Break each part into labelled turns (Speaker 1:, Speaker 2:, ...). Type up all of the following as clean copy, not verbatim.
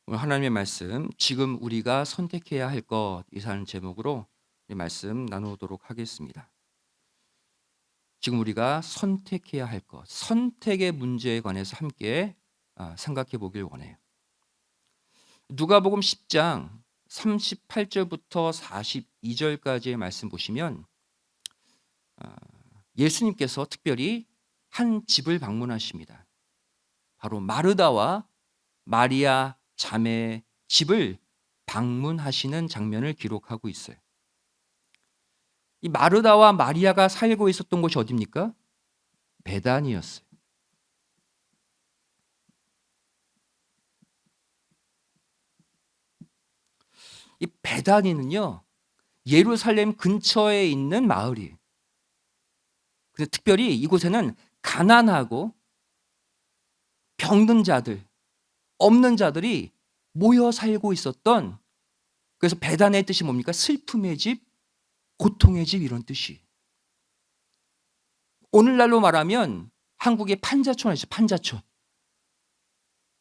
Speaker 1: 오늘 하나님의 말씀, 지금 우리가 선택해야 할 것이라는 제목으로 이 말씀 나누도록 하겠습니다. 지금 우리가 선택해야 할 것, 선택의 문제에 관해서 함께 생각해 보길 원해요. 누가복음 10장 38절부터 42절까지의 말씀 보시면 예수님께서 특별히 한 집을 방문하십니다. 바로 마르다와 마리아 자매의 집을 방문하시는 장면을 기록하고 있어요. 이 마르다와 마리아가 살고 있었던 곳이 어디입니까? 베단이었어요. 이 베다니는요, 예루살렘 근처에 있는 마을이에요. 그래서 특별히 이곳에는 가난하고 병든 자들, 없는 자들이 모여 살고 있었던, 그래서 베단의 뜻이 뭡니까? 슬픔의 집, 고통의 집, 이런 뜻이. 오늘날로 말하면 한국의 판자촌이 있어요. 판자촌.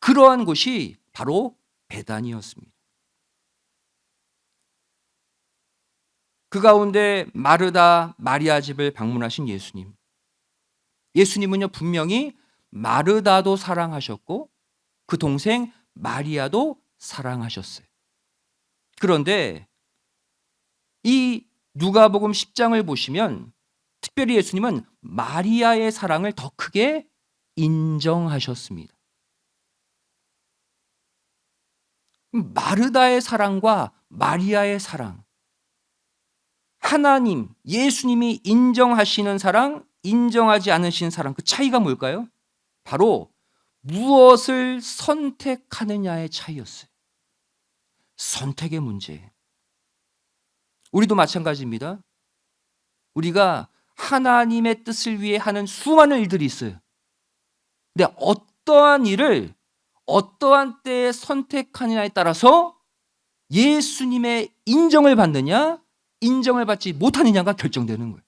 Speaker 1: 그러한 곳이 바로 베단이었습니다. 그 가운데 마르다 마리아 집을 방문하신 예수님. 예수님은요, 분명히 마르다도 사랑하셨고 그 동생 마리아도 사랑하셨어요. 그런데 이 누가복음 10장을 보시면 특별히 예수님은 마리아의 사랑을 더 크게 인정하셨습니다. 마르다의 사랑과 마리아의 사랑, 하나님, 예수님이 인정하시는 사랑, 인정하지 않으시는 사랑, 그 차이가 뭘까요? 바로 무엇을 선택하느냐의 차이였어요. 선택의 문제. 우리도 마찬가지입니다. 우리가 하나님의 뜻을 위해 하는 수많은 일들이 있어요. 근데 어떠한 일을 어떠한 때에 선택하느냐에 따라서 예수님의 인정을 받느냐, 인정을 받지 못하느냐가 결정되는 거예요.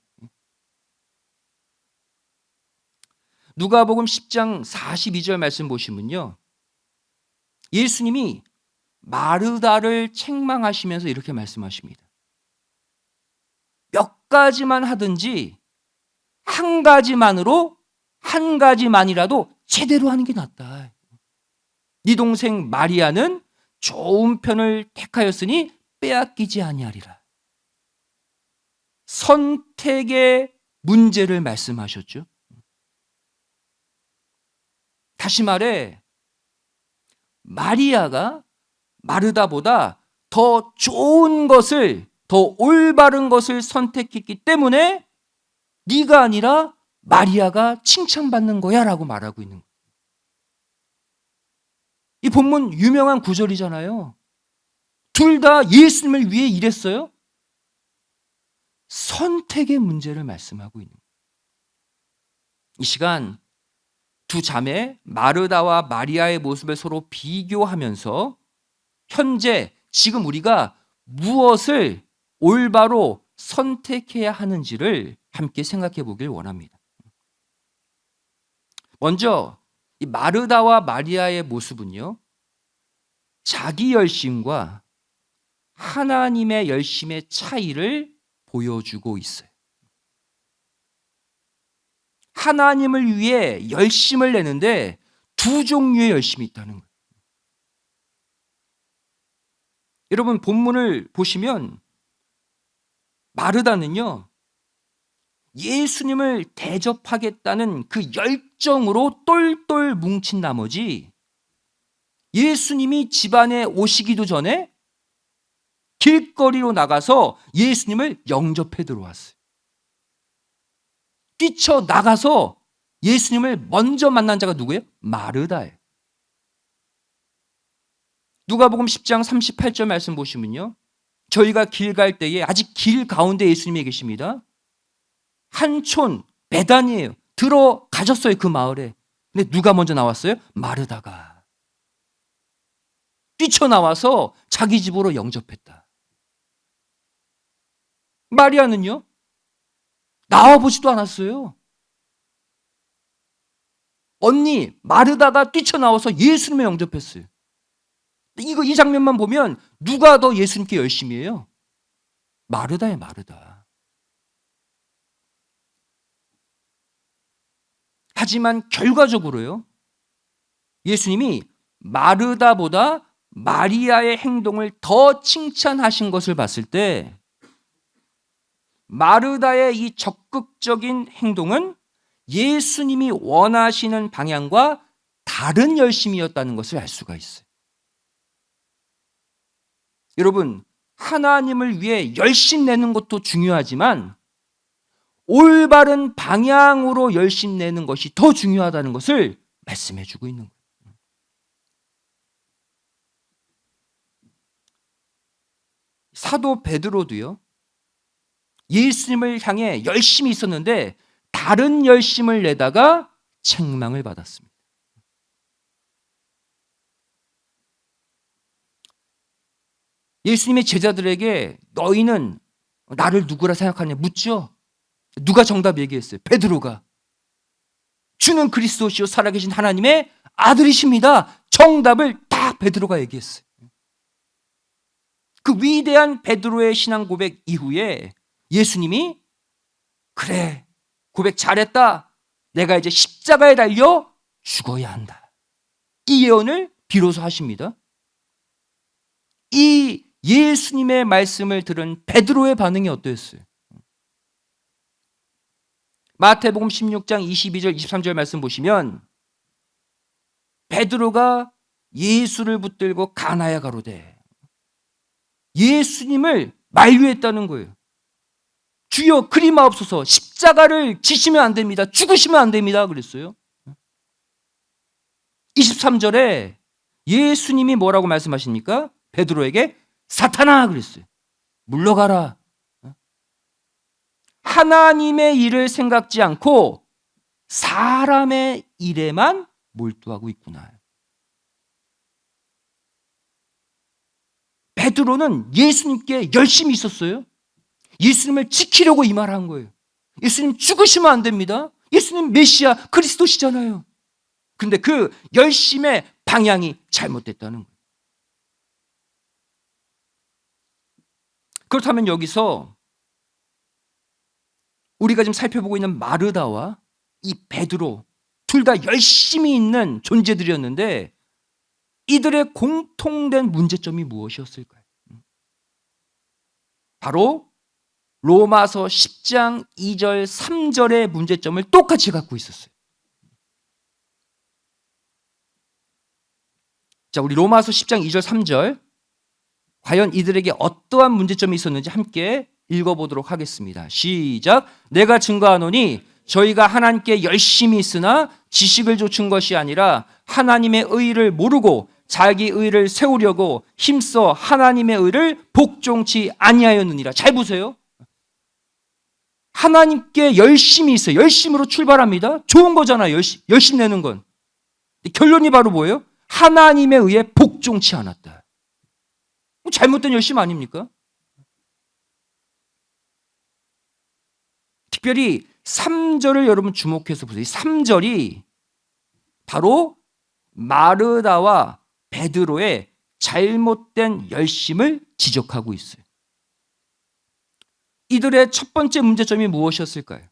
Speaker 1: 누가복음 10장 42절 말씀 보시면요, 예수님이 마르다를 책망하시면서 이렇게 말씀하십니다. 몇 가지만 하든지 한 가지만으로, 한 가지만이라도 제대로 하는 게 낫다. 네 동생 마리아는 좋은 편을 택하였으니 빼앗기지 아니하리라. 선택의 문제를 말씀하셨죠. 다시 말해, 마리아가 마르다보다 더 좋은 것을, 더 올바른 것을 선택했기 때문에 네가 아니라 마리아가 칭찬받는 거야 라고 말하고 있는 거예요. 이 본문 유명한 구절이잖아요. 둘 다 예수님을 위해 일했어요. 선택의 문제를 말씀하고 있는 거예요. 이 시간 두 자매 마르다와 마리아의 모습을 서로 비교하면서 현재 지금 우리가 무엇을 올바로 선택해야 하는지를 함께 생각해 보길 원합니다. 먼저 이 마르다와 마리아의 모습은요, 자기 열심과 하나님의 열심의 차이를 보여주고 있어요. 하나님을 위해 열심을 내는데 두 종류의 열심이 있다는 거예요. 여러분, 본문을 보시면 마르다는요, 예수님을 대접하겠다는 그 열정으로 똘똘 뭉친 나머지 예수님이 집안에 오시기도 전에 길거리로 나가서 예수님을 영접해 들어왔어요. 뛰쳐나가서 예수님을 먼저 만난 자가 누구예요? 마르다예요. 누가복음 10장 38절 말씀 보시면요, 저희가 길 갈 때에 아직 길 가운데 예수님이 계십니다. 한촌 베단이에요. 들어가셨어요, 그 마을에. 근데 누가 먼저 나왔어요? 마르다가 뛰쳐나와서 자기 집으로 영접했다. 마리아는요, 나와보지도 않았어요. 언니 마르다가 뛰쳐나와서 예수님을 영접했어요. 이 장면만 보면 누가 더 예수님께 열심히 해요? 마르다예요, 마르다. 하지만 결과적으로요, 예수님이 마르다보다 마리아의 행동을 더 칭찬하신 것을 봤을 때 마르다의 이 적극적인 행동은 예수님이 원하시는 방향과 다른 열심이었다는 것을 알 수가 있어요. 여러분, 하나님을 위해 열심 내는 것도 중요하지만 올바른 방향으로 열심 내는 것이 더 중요하다는 것을 말씀해 주고 있는 거예요. 사도 베드로도요, 예수님을 향해 열심히 있었는데 다른 열심을 내다가 책망을 받았습니다. 예수님의 제자들에게 너희는 나를 누구라 생각하냐 묻죠. 누가 정답 얘기했어요? 베드로가. 주는 그리스도시요 살아계신 하나님의 아들이십니다. 정답을 딱 베드로가 얘기했어요. 그 위대한 베드로의 신앙 고백 이후에 예수님이 그래, 고백 잘했다. 내가 이제 십자가에 달려 죽어야 한다. 이 예언을 비로소 하십니다. 이 예수님의 말씀을 들은 베드로의 반응이 어떠했어요? 마태복음 16장 22절 23절 말씀 보시면 베드로가 예수를 붙들고 가나야 가로되 예수님을 만류했다는 거예요. 주여 그리 마옵소서, 십자가를 지시면 안 됩니다. 죽으시면 안 됩니다. 그랬어요. 23절에 예수님이 뭐라고 말씀하십니까? 베드로에게 사탄아 그랬어요. 물러가라. 하나님의 일을 생각지 않고 사람의 일에만 몰두하고 있구나. 베드로는 예수님께 열심히 있었어요. 예수님을 지키려고 이 말을 한 거예요. 예수님 죽으시면 안 됩니다. 예수님 메시아 그리스도시잖아요. 근데 그 열심의 방향이 잘못됐다는 거예요. 그렇다면 여기서 우리가 지금 살펴보고 있는 마르다와 이 베드로 둘 다 열심히 있는 존재들이었는데 이들의 공통된 문제점이 무엇이었을까요? 바로 로마서 10장 2절 3절의 문제점을 똑같이 갖고 있었어요. 자, 우리 로마서 10장 2절 3절 과연 이들에게 어떠한 문제점이 있었는지 함께 읽어보도록 하겠습니다. 시작. 내가 증거하노니 저희가 하나님께 열심히 있으나 지식을 좇은 것이 아니라 하나님의 의를 모르고 자기 의를 세우려고 힘써 하나님의 의를 복종치 아니하였느니라. 잘 보세요. 하나님께 열심히 있어요. 열심으로 출발합니다. 좋은 거잖아요. 열심 내는 건. 결론이 바로 뭐예요? 하나님의 의에 복종치 않았다. 잘못된 열심 아닙니까? 특별히 3절을 여러분 주목해서 보세요. 이 3절이 바로 마르다와 베드로의 잘못된 열심을 지적하고 있어요. 이들의 첫 번째 문제점이 무엇이었을까요?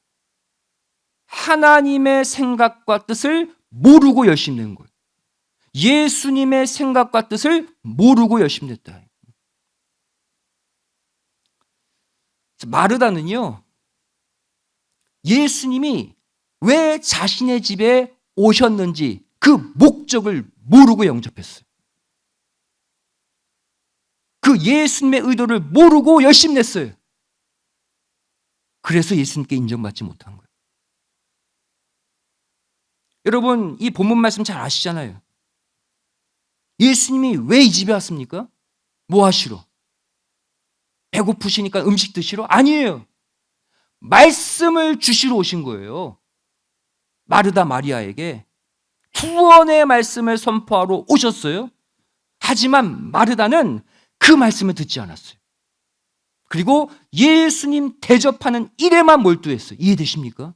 Speaker 1: 하나님의 생각과 뜻을 모르고 열심낸 거예요. 예수님의 생각과 뜻을 모르고 열심냈다. 마르다는요, 예수님이 왜 자신의 집에 오셨는지 그 목적을 모르고 영접했어요. 그 예수님의 의도를 모르고 열심냈어요. 그래서 예수님께 인정받지 못한 거예요. 여러분, 이 본문 말씀 잘 아시잖아요. 예수님이 왜 이 집에 왔습니까? 뭐 하시러? 배고프시니까 음식 드시러? 아니에요. 말씀을 주시러 오신 거예요. 마르다 마리아에게 구원의 말씀을 선포하러 오셨어요. 하지만 마르다는 그 말씀을 듣지 않았어요. 그리고 예수님 대접하는 일에만 몰두했어요. 이해되십니까?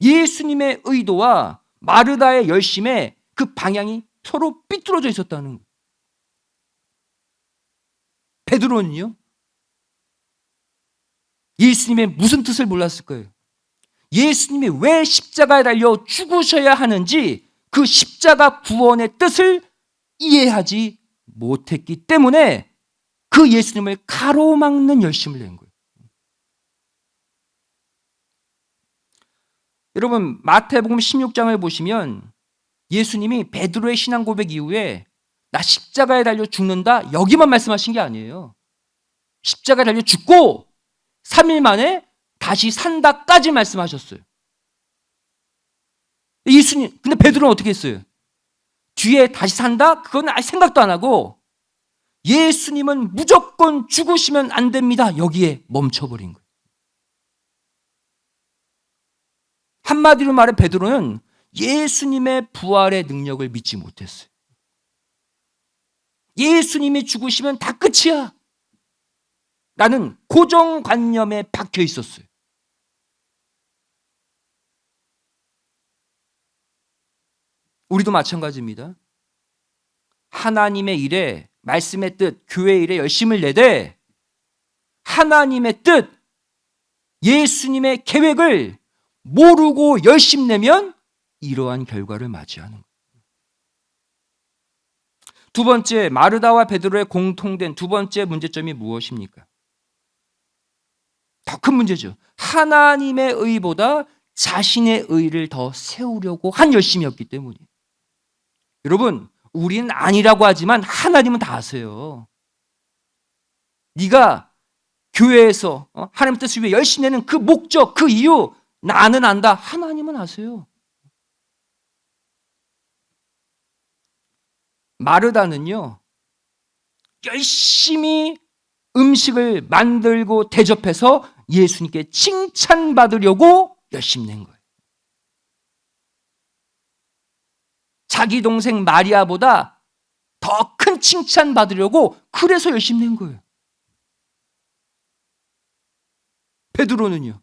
Speaker 1: 예수님의 의도와 마르다의 열심에 그 방향이 서로 삐뚤어져 있었다는 거예요. 베드로는요, 예수님의 무슨 뜻을 몰랐을 거예요. 예수님이 왜 십자가에 달려 죽으셔야 하는지 그 십자가 구원의 뜻을 이해하지 못했기 때문에 그 예수님을 가로막는 열심을 낸 거예요. 여러분, 마태복음 16장을 보시면 예수님이 베드로의 신앙 고백 이후에 나 십자가에 달려 죽는다 여기만 말씀하신 게 아니에요. 십자가에 달려 죽고 3일 만에 다시 산다까지 말씀하셨어요. 예수님, 근데 베드로는 어떻게 했어요? 뒤에 다시 산다? 그건 아예 생각도 안 하고 예수님은 무조건 죽으시면 안 됩니다. 여기에 멈춰버린 거예요. 한마디로 말해 베드로는 예수님의 부활의 능력을 믿지 못했어요. 예수님이 죽으시면 다 끝이야. 나는 고정관념에 박혀 있었어요. 우리도 마찬가지입니다. 하나님의 일에, 말씀의 뜻, 교회의 일에 열심을 내되 하나님의 뜻, 예수님의 계획을 모르고 열심 내면 이러한 결과를 맞이하는 거예요. 두 번째, 마르다와 베드로의 공통된 두 번째 문제점이 무엇입니까? 더 큰 문제죠. 하나님의 의보다 자신의 의를 더 세우려고 한 열심이었기 때문이에요. 여러분, 우리는 아니라고 하지만 하나님은 다 아세요. 네가 교회에서 하나님 뜻을 위해 열심히 내는 그 목적, 그 이유 나는 안다. 하나님은 아세요. 마르다는요, 열심히 음식을 만들고 대접해서 예수님께 칭찬받으려고 열심히 낸 거예요. 자기 동생 마리아보다 더 큰 칭찬받으려고 그래서 열심히 낸 거예요. 베드로는요?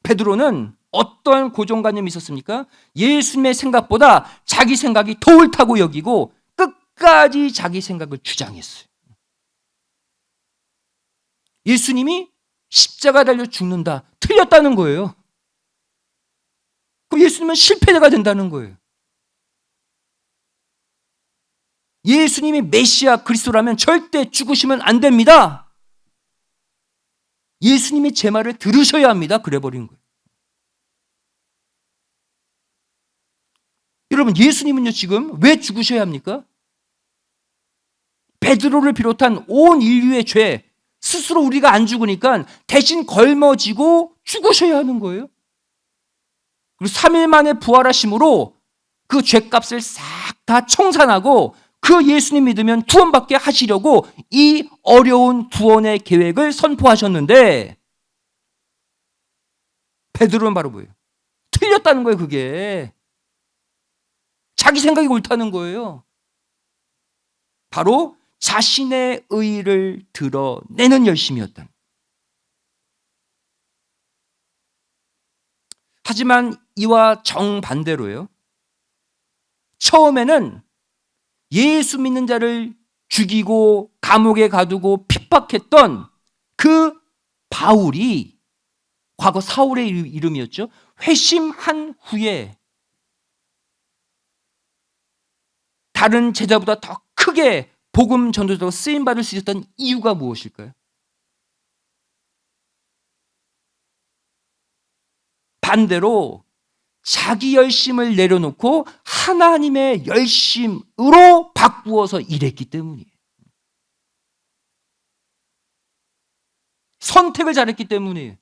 Speaker 1: 베드로는 어떤 고정관념이 있었습니까? 예수님의 생각보다 자기 생각이 더 옳다고 여기고 끝까지 자기 생각을 주장했어요. 예수님이 십자가 달려 죽는다. 틀렸다는 거예요. 그럼 예수님은 실패가 된다는 거예요. 예수님이 메시아 그리스도라면 절대 죽으시면 안 됩니다. 예수님이 제 말을 들으셔야 합니다. 그래버린 거예요. 여러분, 예수님은요 지금 왜 죽으셔야 합니까? 베드로를 비롯한 온 인류의 죄, 스스로 우리가 안 죽으니까 대신 걸머지고 죽으셔야 하는 거예요. 그리고 3일 만에 부활하심으로 그 죄값을 싹 다 청산하고 그 예수님 믿으면 구원받게 하시려고 이 어려운 구원의 계획을 선포하셨는데 베드로는 바로 뭐예요? 틀렸다는 거예요. 그게 자기 생각이 옳다는 거예요. 바로 자신의 의를 드러내는 열심이었다. 하지만 이와 정반대로요. 처음에는 예수 믿는 자를 죽이고 감옥에 가두고 핍박했던 그 바울이 과거 사울의 이름이었죠. 회심한 후에 다른 제자보다 더 크게 복음 전도자로 쓰임받을 수 있었던 이유가 무엇일까요? 반대로 자기 열심을 내려놓고 하나님의 열심으로 바꾸어서 일했기 때문이에요. 선택을 잘했기 때문이에요.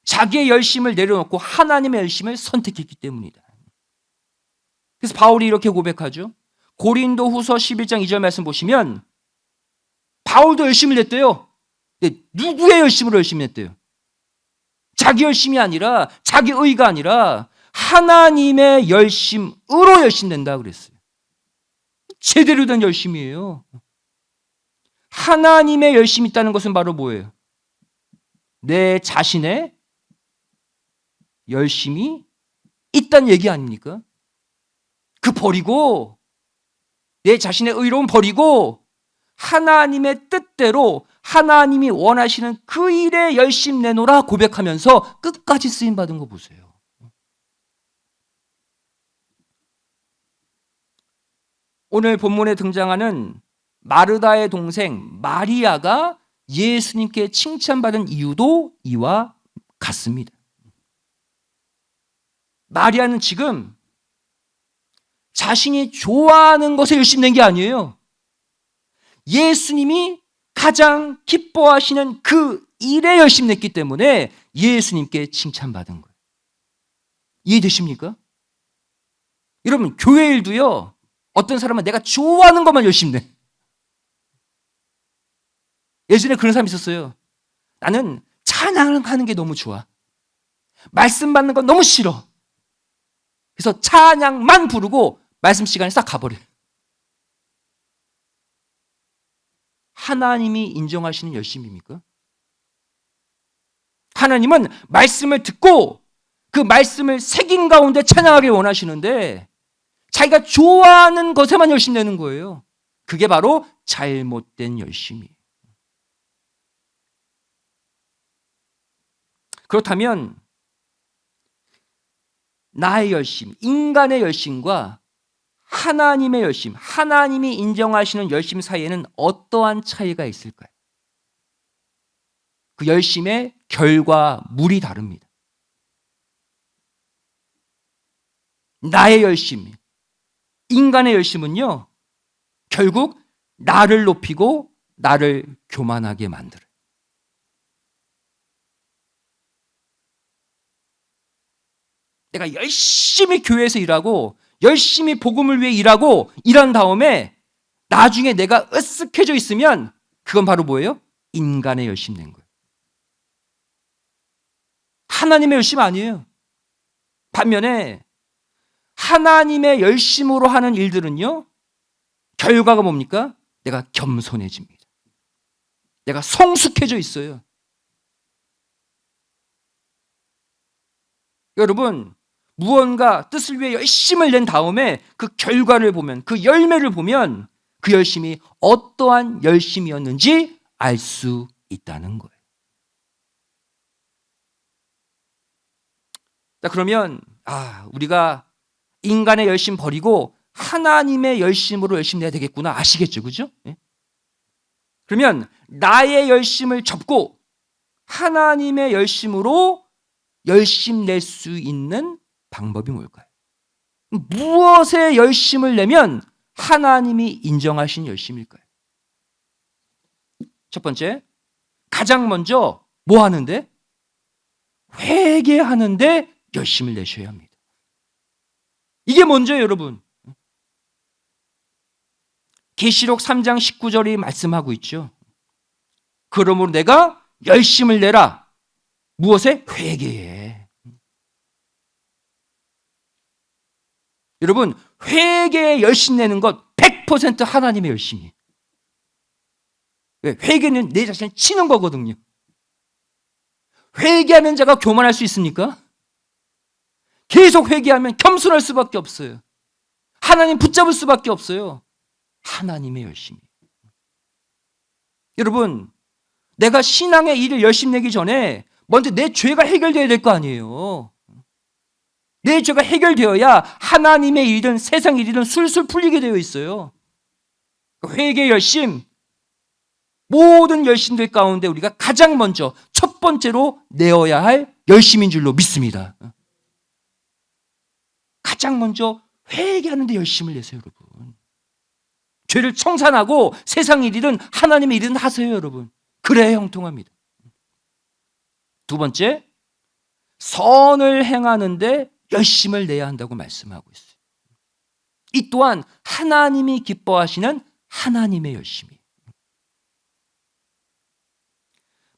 Speaker 1: 자기의 열심을 내려놓고 하나님의 열심을 선택했기 때문이다. 그래서 바울이 이렇게 고백하죠. 고린도 후서 11장 2절 말씀 보시면 바울도 열심을 냈대요. 근데 누구의 열심으로 열심히 냈대요? 자기 열심이 아니라 자기 의가 아니라 하나님의 열심으로 열심 낸다 그랬어요. 제대로 된 열심이에요. 하나님의 열심이 있다는 것은 바로 뭐예요? 내 자신의 열심이 있다는 얘기 아닙니까? 그 버리고, 내 자신의 의로움 버리고 하나님의 뜻대로 하나님이 원하시는 그 일에 열심 내놓으라 고백하면서 끝까지 쓰임받은 거 보세요. 오늘 본문에 등장하는 마르다의 동생 마리아가 예수님께 칭찬받은 이유도 이와 같습니다. 마리아는 지금 자신이 좋아하는 것에 열심히 낸 게 아니에요. 예수님이 가장 기뻐하시는 그 일에 열심히 냈기 때문에 예수님께 칭찬받은 거예요. 이해되십니까? 여러분, 교회 일도요, 어떤 사람은 내가 좋아하는 것만 열심히 내. 예전에 그런 사람이 있었어요. 나는 찬양을 하는 게 너무 좋아. 말씀 받는 건 너무 싫어. 그래서 찬양만 부르고 말씀 시간에 싹 가버려요. 하나님이 인정하시는 열심입니까? 하나님은 말씀을 듣고 그 말씀을 새긴 가운데 찬양하길 원하시는데 자기가 좋아하는 것에만 열심히 내는 거예요. 그게 바로 잘못된 열심이에요. 그렇다면 나의 열심, 인간의 열심과 하나님의 열심, 하나님이 인정하시는 열심 사이에는 어떠한 차이가 있을까요? 그 열심의 결과물이 다릅니다. 나의 열심, 인간의 열심은요, 결국 나를 높이고 나를 교만하게 만들어요. 내가 열심히 교회에서 일하고 열심히 복음을 위해 일하고 일한 다음에 나중에 내가 으쓱해져 있으면 그건 바로 뭐예요? 인간의 열심 낸 거예요. 하나님의 열심 아니에요. 반면에 하나님의 열심으로 하는 일들은요, 결과가 뭡니까? 내가 겸손해집니다. 내가 성숙해져 있어요. 여러분, 무언가 뜻을 위해 열심을 낸 다음에 그 결과를 보면, 그 열매를 보면 그 열심이 어떠한 열심이었는지 알 수 있다는 거예요. 자, 그러면 우리가 인간의 열심 버리고 하나님의 열심으로 열심 내야 되겠구나 아시겠죠? 그죠? 예? 그러면 나의 열심을 접고 하나님의 열심으로 열심 낼 수 있는 방법이 뭘까요? 무엇에 열심을 내면 하나님이 인정하신 열심일까요? 첫 번째, 가장 먼저 뭐 하는데? 회개하는데 열심을 내셔야 합니다. 이게 먼저예요, 여러분. 계시록 3장 19절이 말씀하고 있죠. 그러므로 내가 열심을 내라. 무엇에? 회개에. 여러분, 회개에 열심 내는 것 100% 하나님의 열심이에요. 회개는 내 자신을 치는 거거든요. 회개하는 자가 교만할 수 있습니까? 계속 회개하면 겸손할 수밖에 없어요. 하나님 붙잡을 수밖에 없어요. 하나님의 열심이. 여러분, 내가 신앙의 일을 열심히 내기 전에 먼저 내 죄가 해결되어야 될 거 아니에요. 내 죄가 해결되어야 하나님의 일이든 세상 일이든 술술 풀리게 되어 있어요. 회개 열심, 모든 열심들 가운데 우리가 가장 먼저 첫 번째로 내어야 할 열심인 줄로 믿습니다. 가장 먼저 회개하는 데 열심을 내세요, 여러분. 죄를 청산하고 세상 일이든 하나님의 일이든 하세요, 여러분. 그래야 형통합니다. 두 번째, 선을 행하는데 열심을 내야 한다고 말씀하고 있어요. 이 또한 하나님이 기뻐하시는 하나님의 열심이에요.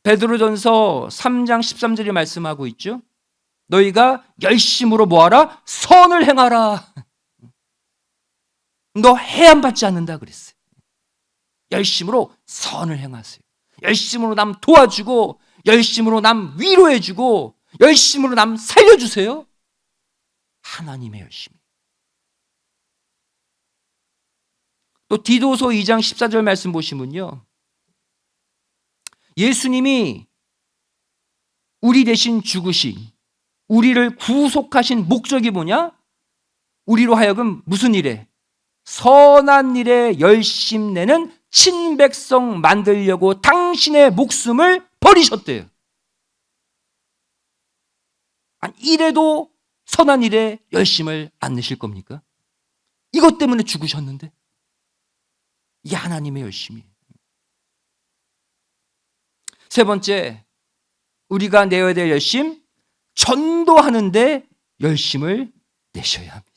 Speaker 1: 베드로전서 3장 13절이 말씀하고 있죠. 너희가 열심으로 뭐하라? 선을 행하라. 너 해안받지 않는다 그랬어요. 열심으로 선을 행하세요. 열심으로 남 도와주고 열심으로 남 위로해주고 열심으로 남 살려주세요. 하나님의 열심. 또 디도서 2장 14절 말씀 보시면요, 예수님이 우리 대신 죽으신, 우리를 구속하신 목적이 뭐냐? 우리로 하여금 무슨 일에? 선한 일에 열심 내는 친백성 만들려고 당신의 목숨을 버리셨대요. 아니, 이래도 선한 일에 열심을 안 내실 겁니까? 이것 때문에 죽으셨는데. 이게 하나님의 열심이에요. 세 번째, 우리가 내어야 될 열심, 전도하는데 열심을 내셔야 합니다.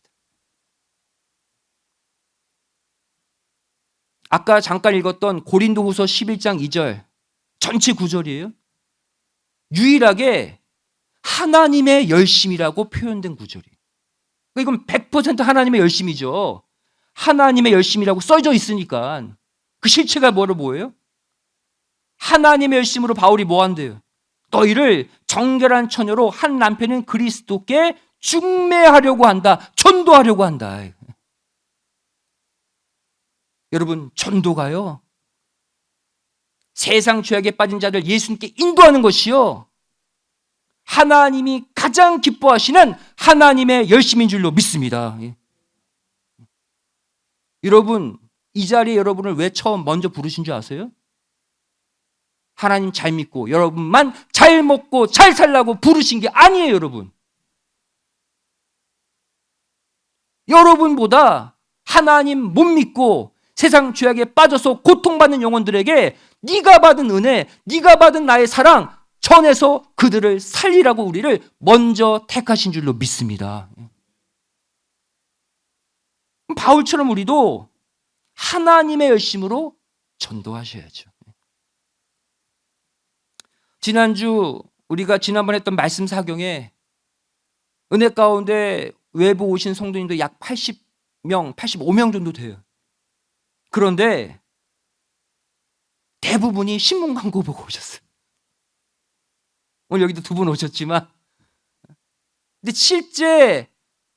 Speaker 1: 아까 잠깐 읽었던 고린도후서 11장 2절 전체 구절이에요. 유일하게 하나님의 열심이라고 표현된 구절이에요. 이건 100% 하나님의 열심이죠. 하나님의 열심이라고 써져 있으니까 그 실체가 뭐예요? 하나님의 열심으로 바울이 뭐 한대요? 너희를 정결한 처녀로 한 남편인 그리스도께 중매하려고 한다. 전도하려고 한다. 여러분, 전도가요, 세상 죄악에 빠진 자들 예수님께 인도하는 것이요, 하나님이 가장 기뻐하시는 하나님의 열심인 줄로 믿습니다. 여러분, 이 자리에 여러분을 왜 처음 먼저 부르신 줄 아세요? 하나님 잘 믿고 여러분만 잘 먹고 잘 살라고 부르신 게 아니에요, 여러분. 여러분보다 하나님 못 믿고 세상 죄악에 빠져서 고통받는 영혼들에게 네가 받은 은혜, 네가 받은 나의 사랑 전해서 그들을 살리라고 우리를 먼저 택하신 줄로 믿습니다. 바울처럼 우리도 하나님의 열심으로 전도하셔야죠. 지난주 우리가 지난번에 했던 말씀 사경에 은혜 가운데 외부 오신 성도님도 약 80명, 85명 정도 돼요. 그런데 대부분이 신문 광고 보고 오셨어요. 오늘 여기도 두 분 오셨지만, 근데 실제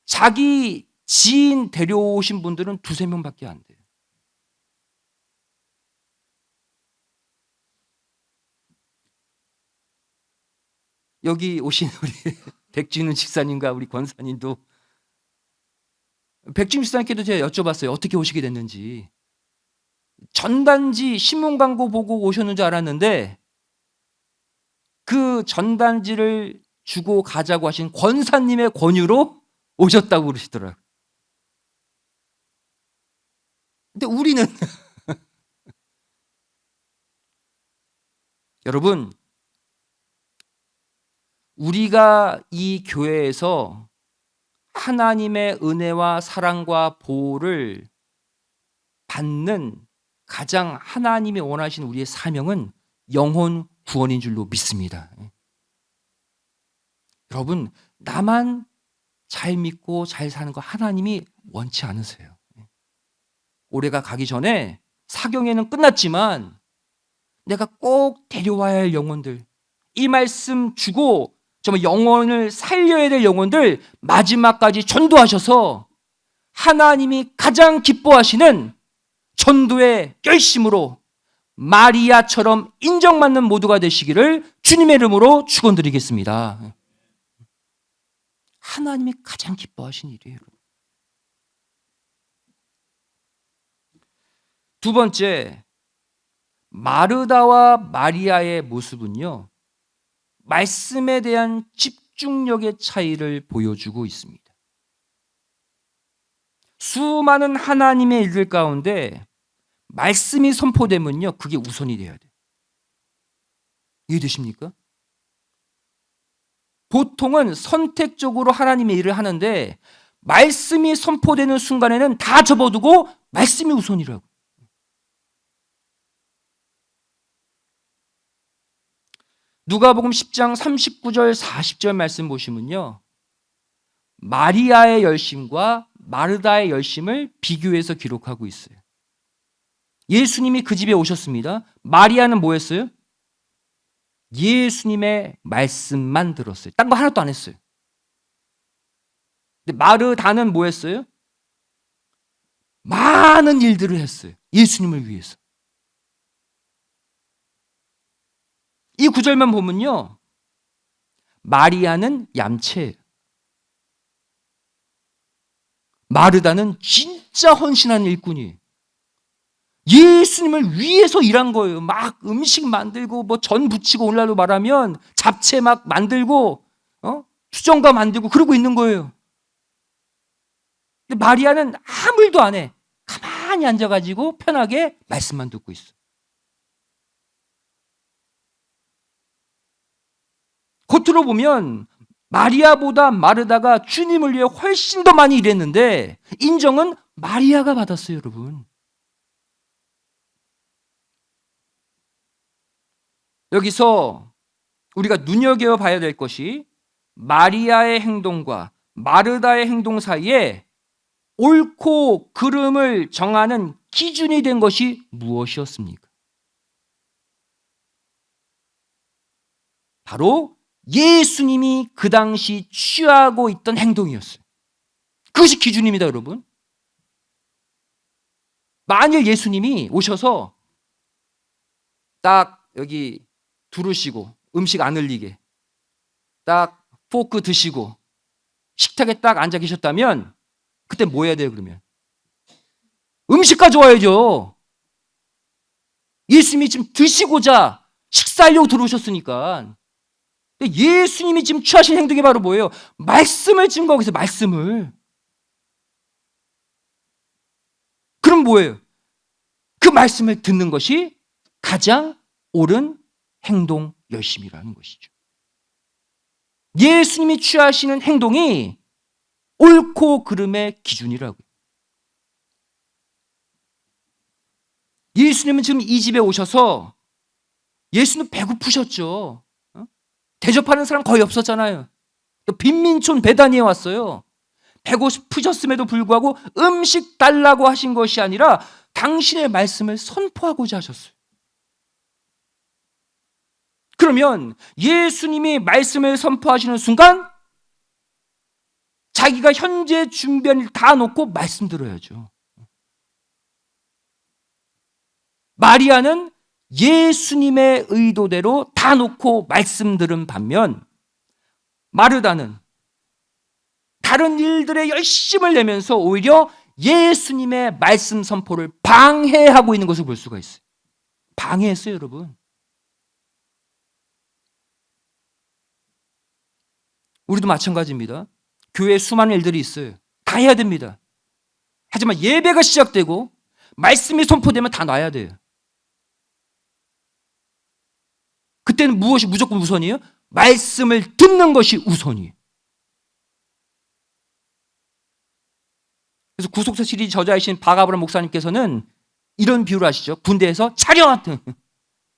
Speaker 1: 자기 지인 데려오신 분들은 두세 명밖에 안 돼요. 여기 오신 우리 백진훈 집사님과 우리 권사님도, 백진훈 집사님께도 제가 여쭤봤어요. 어떻게 오시게 됐는지. 전단지 신문 광고 보고 오셨는 줄 알았는데 그 전단지를 주고 가자고 하신 권사님의 권유로 오셨다고 그러시더라고요. 근데 우리는 여러분, 우리가 이 교회에서 하나님의 은혜와 사랑과 보호를 받는 가장 하나님이 원하시는 우리의 사명은 영혼 구원인 줄로 믿습니다. 여러분, 나만 잘 믿고 잘 사는 거 하나님이 원치 않으세요. 올해가 가기 전에 사경회는 끝났지만 내가 꼭 데려와야 할 영혼들, 이 말씀 주고 정말 영혼을 살려야 될 영혼들 마지막까지 전도하셔서 하나님이 가장 기뻐하시는 전도의 열심으로 마리아처럼 인정받는 모두가 되시기를 주님의 이름으로 축원드리겠습니다. 하나님이 가장 기뻐하신 일이에요. 두 번째, 마르다와 마리아의 모습은요, 말씀에 대한 집중력의 차이를 보여주고 있습니다. 수많은 하나님의 일들 가운데 말씀이 선포되면요, 그게 우선이 돼야 돼요. 이해되십니까? 보통은 선택적으로 하나님의 일을 하는데 말씀이 선포되는 순간에는 다 접어두고 말씀이 우선이라고. 누가복음 10장 39절 40절 말씀 보시면요, 마리아의 열심과 마르다의 열심을 비교해서 기록하고 있어요. 예수님이 그 집에 오셨습니다. 마리아는 뭐 했어요? 예수님의 말씀만 들었어요. 딴 거 하나도 안 했어요. 근데 마르다는 뭐 했어요? 많은 일들을 했어요. 예수님을 위해서. 이 구절만 보면요, 마리아는 얌체예요. 마르다는 진짜 헌신한 일꾼이에요. 예수님을 위해서 일한 거예요. 막 음식 만들고 뭐 전 부치고, 오늘날로 말하면 잡채 막 만들고 수정과 만들고 그러고 있는 거예요. 근데 마리아는 아무 일도 안 해. 가만히 앉아가지고 편하게 말씀만 듣고 있어. 겉으로 보면 마리아보다 마르다가 주님을 위해 훨씬 더 많이 일했는데 인정은 마리아가 받았어요, 여러분. 여기서 우리가 눈여겨봐야 될 것이 마리아의 행동과 마르다의 행동 사이에 옳고 그름을 정하는 기준이 된 것이 무엇이었습니까? 바로 예수님이 그 당시 취하고 있던 행동이었어요. 그것이 기준입니다, 여러분. 만일 예수님이 오셔서 딱 여기 두르시고 음식 안 흘리게 딱 포크 드시고 식탁에 딱 앉아 계셨다면 그때 뭐 해야 돼요, 그러면? 음식 가져와야죠. 예수님이 지금 드시고자 식사하려고 들어오셨으니까. 예수님이 지금 취하신 행동이 바로 뭐예요? 말씀을 증거하고 있어요, 말씀을. 그럼 뭐예요? 그 말씀을 듣는 것이 가장 옳은 행동 열심이라는 것이죠. 예수님이 취하시는 행동이 옳고 그름의 기준이라고요. 예수님은 지금 이 집에 오셔서 예수님 배고프셨죠. 대접하는 사람 거의 없었잖아요. 빈민촌 베다니에 왔어요. 배고프셨음에도 불구하고 음식 달라고 하신 것이 아니라 당신의 말씀을 선포하고자 하셨어요. 그러면 예수님이 말씀을 선포하시는 순간 자기가 현재 준비한 일 다 놓고 말씀 들어야죠. 마리아는 예수님의 의도대로 다 놓고 말씀 들은 반면 마르다는 다른 일들에 열심을 내면서 오히려 예수님의 말씀 선포를 방해하고 있는 것을 볼 수가 있어요. 방해했어요, 여러분. 우리도 마찬가지입니다. 교회에 수많은 일들이 있어요. 다 해야 됩니다. 하지만 예배가 시작되고 말씀이 선포되면 다 놔야 돼요. 그때는 무엇이 무조건 우선이에요? 말씀을 듣는 것이 우선이에요. 그래서 구속사 시리즈 저자이신 바가브라 목사님께서는 이런 비유를 하시죠. 군대에서 차렷!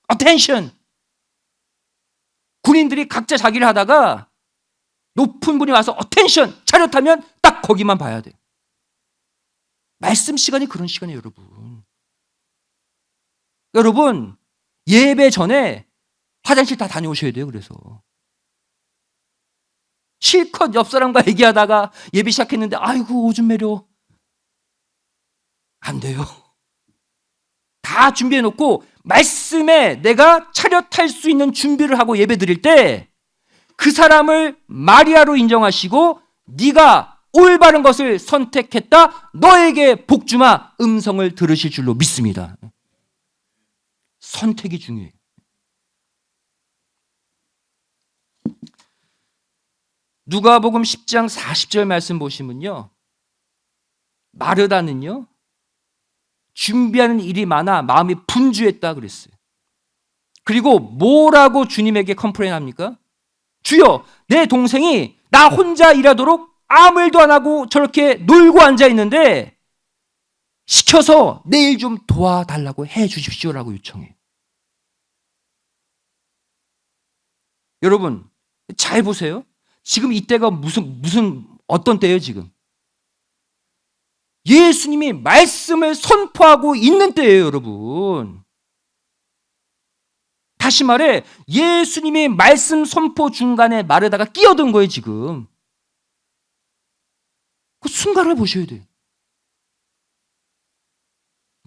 Speaker 1: 어텐션! 군인들이 각자 자기를 하다가 높은 분이 와서 어텐션! 차렷하면 딱 거기만 봐야 돼요. 말씀 시간이 그런 시간이에요, 여러분. 여러분, 예배 전에 화장실 다 다녀오셔야 돼요, 그래서. 실컷 옆 사람과 얘기하다가 예배 시작했는데, 아이고, 오줌 매려. 안 돼요. 다 준비해놓고, 말씀에 내가 차렷할 수 있는 준비를 하고 예배 드릴 때, 그 사람을 마리아로 인정하시고, 네가 올바른 것을 선택했다, 너에게 복주마 음성을 들으실 줄로 믿습니다. 선택이 중요해요. 누가복음 10장 40절 말씀 보시면요, 마르다는요 준비하는 일이 많아 마음이 분주했다 그랬어요. 그리고 뭐라고 주님에게 컴플레인합니까? 주여, 내 동생이 나 혼자 일하도록 아무 일도 안 하고 저렇게 놀고 앉아 있는데 시켜서 내일 좀 도와달라고 해 주십시오라고 요청해요. 여러분 잘 보세요. 지금 이때가 무슨 어떤 때예요, 지금? 예수님이 말씀을 선포하고 있는 때예요, 여러분. 다시 말해, 예수님이 말씀 선포 중간에 마르다가 끼어든 거예요, 지금. 그 순간을 보셔야 돼요.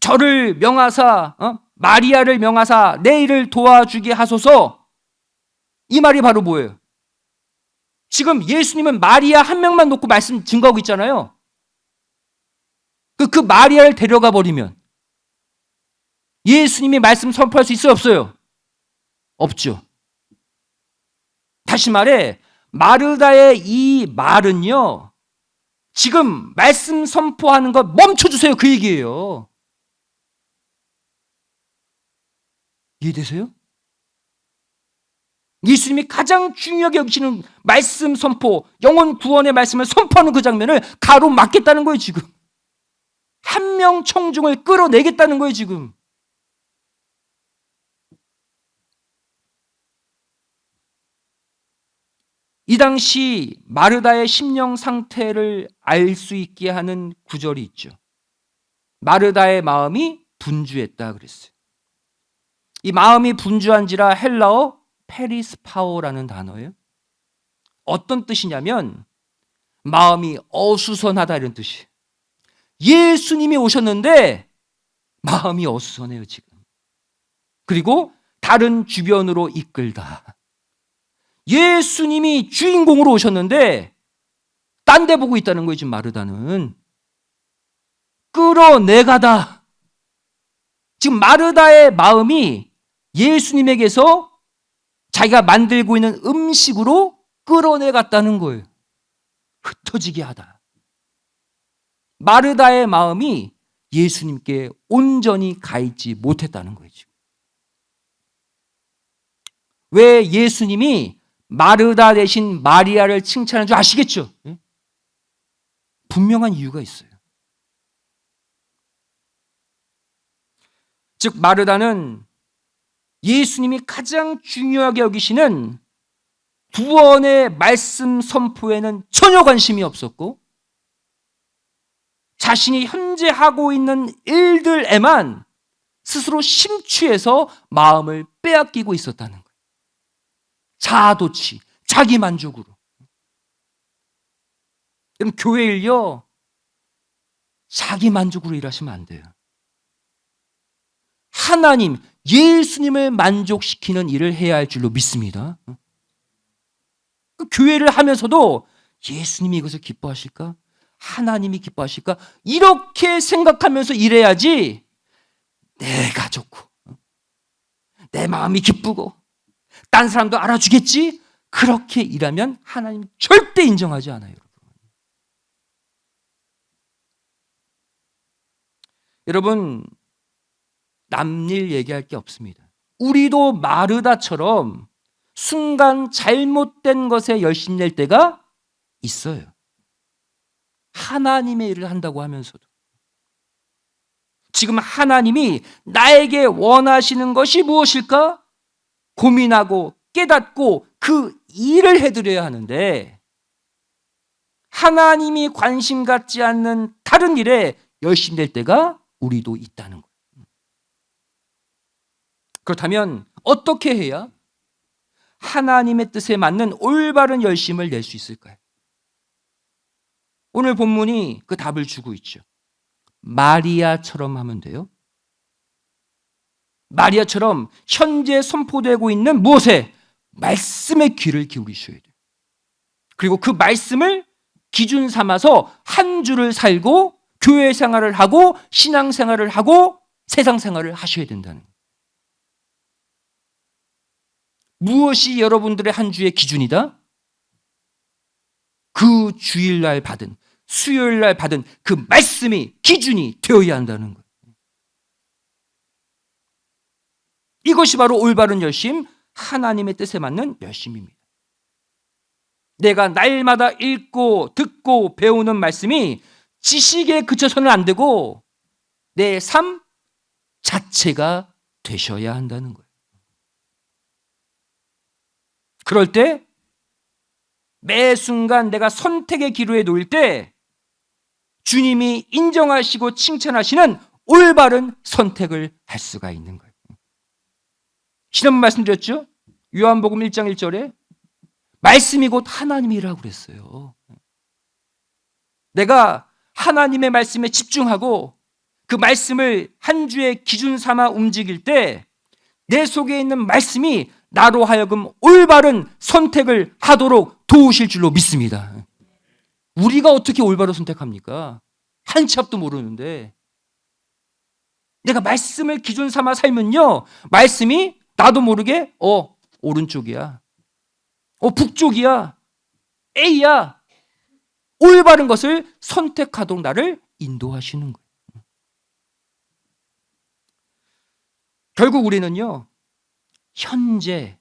Speaker 1: 저를 명하사 마리아를 명하사 내 일을 도와주게 하소서. 이 말이 바로 뭐예요? 지금 예수님은 마리아 한 명만 놓고 말씀 증거하고 있잖아요. 그 마리아를 데려가 버리면 예수님이 말씀 선포할 수 있어요, 없어요? 없죠. 다시 말해 마르다의 이 말은요, 지금 말씀 선포하는 거 멈춰주세요, 그 얘기예요. 이해되세요? 예수님이 가장 중요하게 여기시는 말씀 선포, 영혼 구원의 말씀을 선포하는 그 장면을 가로막겠다는 거예요, 지금. 한 명 청중을 끌어내겠다는 거예요, 지금. 이 당시 마르다의 심령 상태를 알 수 있게 하는 구절이 있죠. 마르다의 마음이 분주했다 그랬어요. 이 마음이 분주한지라 헬라어 페리스파오라는 단어예요. 어떤 뜻이냐면 마음이 어수선하다 이런 뜻이에요. 예수님이 오셨는데 마음이 어수선해요, 지금. 그리고 다른 주변으로 이끌다. 예수님이 주인공으로 오셨는데 딴 데 보고 있다는 거예요, 지금 마르다는. 끌어내가다. 지금 마르다의 마음이 예수님에게서 자기가 만들고 있는 음식으로 끌어내갔다는 거예요. 흩어지게 하다. 마르다의 마음이 예수님께 온전히 가 있지 못했다는 거예요, 지금. 왜 예수님이 마르다 대신 마리아를 칭찬한 줄 아시겠죠? 분명한 이유가 있어요. 즉 마르다는 예수님이 가장 중요하게 여기시는 구원의 말씀 선포에는 전혀 관심이 없었고 자신이 현재 하고 있는 일들에만 스스로 심취해서 마음을 빼앗기고 있었다는 거예요. 자아도취, 자기만족으로. 그럼 교회 일요, 자기만족으로 일하시면 안 돼요. 하나님, 예수님을 만족시키는 일을 해야 할 줄로 믿습니다. 그 교회를 하면서도 예수님이 이것을 기뻐하실까? 하나님이 기뻐하실까? 이렇게 생각하면서 일해야지 내가 좋고 내 마음이 기쁘고 딴 사람도 알아주겠지? 그렇게 일하면 하나님 절대 인정하지 않아요. 여러분, 남일 얘기할 게 없습니다. 우리도 마르다처럼 순간 잘못된 것에 열심 낼 때가 있어요. 하나님의 일을 한다고 하면서도. 지금 하나님이 나에게 원하시는 것이 무엇일까? 고민하고 깨닫고 그 일을 해드려야 하는데 하나님이 관심 갖지 않는 다른 일에 열심 낼 때가 우리도 있다는 거예요. 그렇다면 어떻게 해야 하나님의 뜻에 맞는 올바른 열심을 낼 수 있을까요? 오늘 본문이 그 답을 주고 있죠. 마리아처럼 하면 돼요. 마리아처럼 현재 선포되고 있는 무엇에? 말씀에 귀를 기울이셔야 돼요. 그리고 그 말씀을 기준 삼아서 한 주를 살고 교회 생활을 하고 신앙 생활을 하고 세상 생활을 하셔야 된다는 거예요. 무엇이 여러분들의 한 주의 기준이다? 그 주일날 받은, 수요일날 받은 그 말씀이 기준이 되어야 한다는 거예요. 이것이 바로 올바른 열심, 하나님의 뜻에 맞는 열심입니다. 내가 날마다 읽고 듣고 배우는 말씀이 지식에 그쳐서는 안 되고 내 삶 자체가 되셔야 한다는 거예요. 그럴 때 매 순간 내가 선택의 기로에 놓일 때 주님이 인정하시고 칭찬하시는 올바른 선택을 할 수가 있는 거예요. 지난번 말씀드렸죠? 요한복음 1장 1절에 말씀이 곧 하나님이라고 그랬어요. 내가 하나님의 말씀에 집중하고 그 말씀을 한 주의 기준 삼아 움직일 때 내 속에 있는 말씀이 나로 하여금 올바른 선택을 하도록 도우실 줄로 믿습니다. 우리가 어떻게 올바로 선택합니까? 한 치 앞도 모르는데. 내가 말씀을 기준 삼아 살면요, 말씀이 나도 모르게 오른쪽이야, 북쪽이야, A야, 올바른 것을 선택하도록 나를 인도하시는 거예요. 결국 우리는요, 현재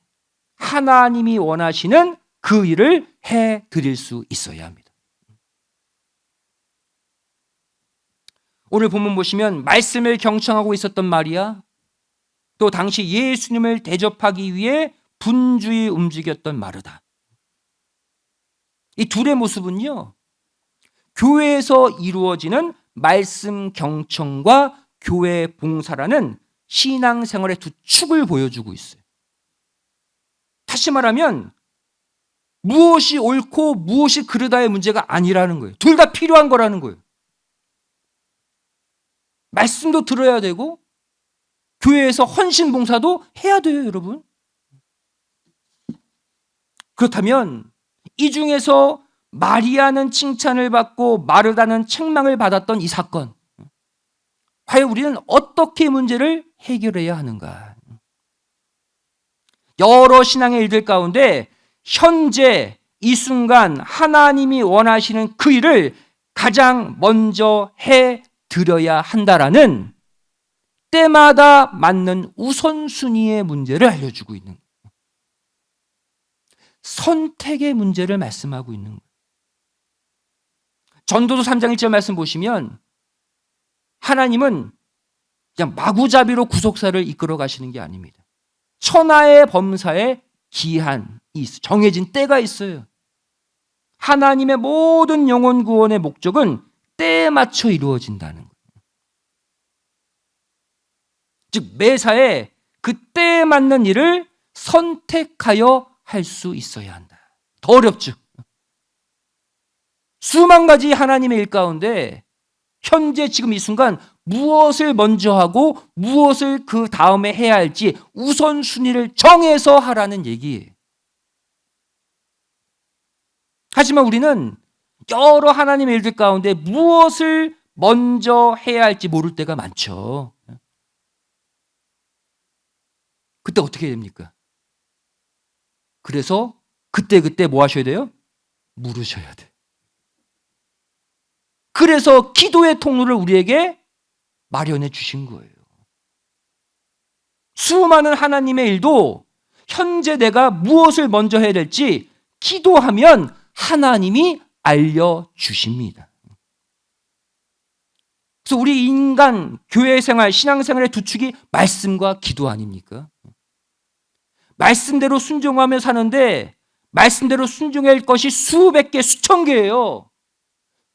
Speaker 1: 하나님이 원하시는 그 일을 해드릴 수 있어야 합니다. 오늘 본문 보시면 말씀을 경청하고 있었던 마리아, 또 당시 예수님을 대접하기 위해 분주히 움직였던 마르다. 이 둘의 모습은요, 교회에서 이루어지는 말씀 경청과 교회 봉사라는 신앙생활의 두 축을 보여주고 있어요. 다시 말하면 무엇이 옳고 무엇이 그르다의 문제가 아니라는 거예요. 둘 다 필요한 거라는 거예요. 말씀도 들어야 되고 교회에서 헌신 봉사도 해야 돼요, 여러분. 그렇다면 이 중에서 마리아는 칭찬을 받고 마르다는 책망을 받았던 이 사건, 과연 우리는 어떻게 문제를 해결해야 하는가? 여러 신앙의 일들 가운데 현재 이 순간 하나님이 원하시는 그 일을 가장 먼저 해드려야 한다라는 때마다 맞는 우선순위의 문제를 알려주고 있는 거예요. 선택의 문제를 말씀하고 있는 거예요. 전도서 3장 1절 말씀 보시면 하나님은 그냥 마구잡이로 구속사를 이끌어 가시는 게 아닙니다. 천하의 범사에 기한이 있어요. 정해진 때가 있어요. 하나님의 모든 영혼 구원의 목적은 때에 맞춰 이루어진다는 거예요. 즉 매사에 그 때에 맞는 일을 선택하여 할 수 있어야 한다. 더 어렵죠. 수만 가지 하나님의 일 가운데 현재 지금 이 순간 무엇을 먼저 하고 무엇을 그 다음에 해야 할지 우선순위를 정해서 하라는 얘기예요. 하지만 우리는 여러 하나님의 일들 가운데 무엇을 먼저 해야 할지 모를 때가 많죠. 그때 어떻게 해야 됩니까? 그래서 그때 뭐 하셔야 돼요? 물으셔야 돼. 그래서 기도의 통로를 우리에게 마련해 주신 거예요. 수많은 하나님의 일도 현재 내가 무엇을 먼저 해야 될지 기도하면 하나님이 알려주십니다. 그래서 우리 인간 교회 생활, 신앙 생활의 두 축이 말씀과 기도 아닙니까? 말씀대로 순종하며 사는데 말씀대로 순종해야 할 것이 수백 개, 수천 개예요.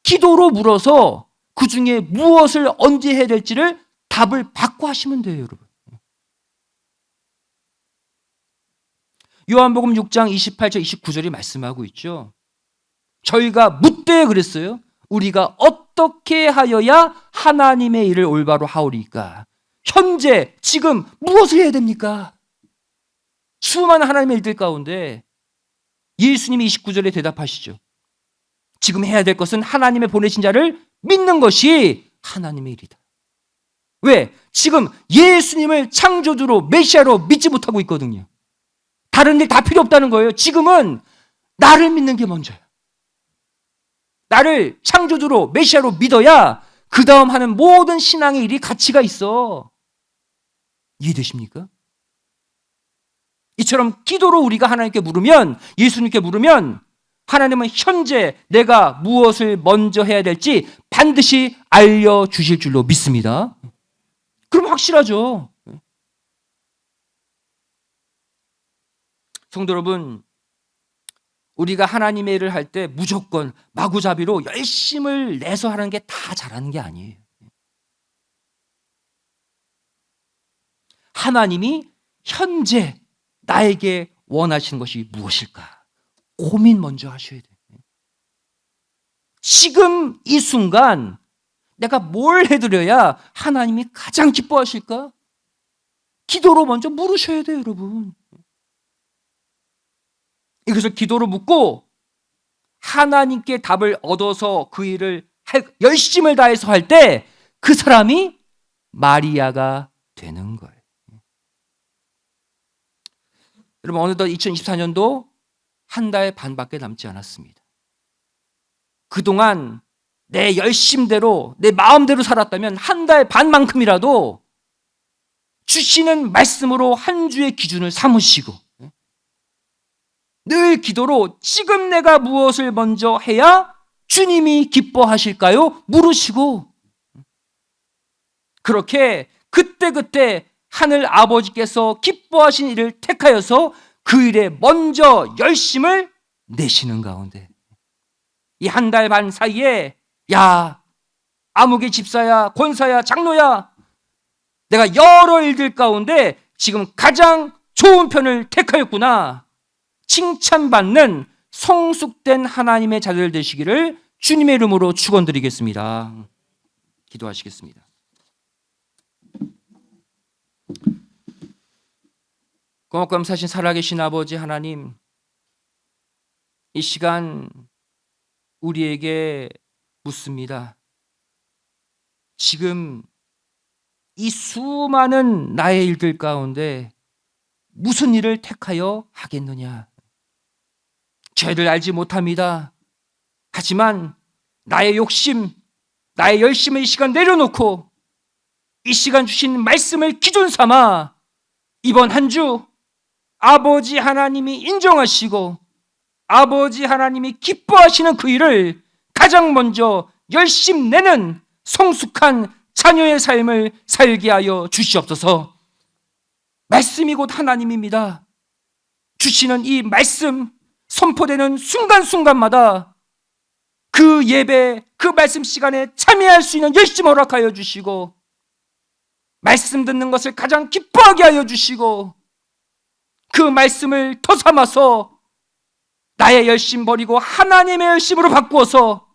Speaker 1: 기도로 물어서 그 중에 무엇을 언제 해야 될지를 답을 받고 하시면 돼요, 여러분. 요한복음 6장 28절 29절이 말씀하고 있죠. 저희가 묻되 그랬어요. 우리가 어떻게 하여야 하나님의 일을 올바로 하오리까? 현재 지금 무엇을 해야 됩니까? 수많은 하나님의 일들 가운데 예수님이 29절에 대답하시죠. 지금 해야 될 것은 하나님의 보내신 자를 믿는 것이 하나님의 일이다. 왜? 지금 예수님을 창조주로 메시아로 믿지 못하고 있거든요. 다른 일 다 필요 없다는 거예요. 지금은 나를 믿는 게 먼저야. 나를 창조주로 메시아로 믿어야 그 다음 하는 모든 신앙의 일이 가치가 있어. 이해되십니까? 이처럼 기도로 우리가 하나님께 물으면, 예수님께 물으면 하나님은 현재 내가 무엇을 먼저 해야 될지 반드시 알려주실 줄로 믿습니다. 그럼 확실하죠. 성도 여러분, 우리가 하나님의 일을 할 때 무조건 마구잡이로 열심을 내서 하는 게 다 잘하는 게 아니에요. 하나님이 현재 나에게 원하시는 것이 무엇일까? 고민 먼저 하셔야 돼요. 지금 이 순간 내가 뭘 해드려야 하나님이 가장 기뻐하실까? 기도로 먼저 물으셔야 돼요, 여러분. 이것을 기도로 묻고 하나님께 답을 얻어서 그 일을 열심을 다해서 할 때 그 사람이 마리아가 되는 거예요. 여러분, 어느덧 2024년도 한 달 반밖에 남지 않았습니다. 그동안 내 열심대로 내 마음대로 살았다면 한 달 반만큼이라도 주시는 말씀으로 한 주의 기준을 삼으시고 늘 기도로 지금 내가 무엇을 먼저 해야 주님이 기뻐하실까요? 물으시고 그렇게 그때그때 하늘 아버지께서 기뻐하신 일을 택하여서 그 일에 먼저 열심을 내시는 가운데 이 한 달 반 사이에 야, 아무개 집사야, 권사야, 장로야, 내가 여러 일들 가운데 지금 가장 좋은 편을 택하였구나. 칭찬받는 성숙된 하나님의 자들 되시기를 주님의 이름으로 축원드리겠습니다. 기도하시겠습니다. 고맙고 감사하신 살아계신 아버지 하나님, 이 시간 우리에게 묻습니다. 지금 이 수많은 나의 일들 가운데 무슨 일을 택하여 하겠느냐? 죄를 알지 못합니다. 하지만 나의 욕심, 나의 열심을 이 시간 내려놓고 이 시간 주신 말씀을 기준 삼아 이번 한 주 아버지 하나님이 인정하시고 아버지 하나님이 기뻐하시는 그 일을 가장 먼저 열심 내는 성숙한 자녀의 삶을 살게 하여 주시옵소서. 말씀이 곧 하나님입니다. 주시는 이 말씀 선포되는 순간순간마다 그 예배, 그 말씀 시간에 참여할 수 있는 열심 허락하여 주시고 말씀 듣는 것을 가장 기뻐하게 하여 주시고 그 말씀을 더 삼아서 나의 열심 버리고 하나님의 열심으로 바꾸어서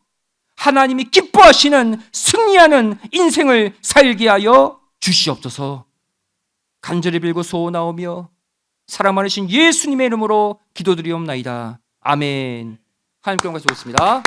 Speaker 1: 하나님이 기뻐하시는 승리하는 인생을 살게 하여 주시옵소서. 간절히 빌고 소원하오며 사랑 많으신 예수님의 이름으로 기도드리옵나이다. 아멘. 하나님께 영광 돌리겠습니다.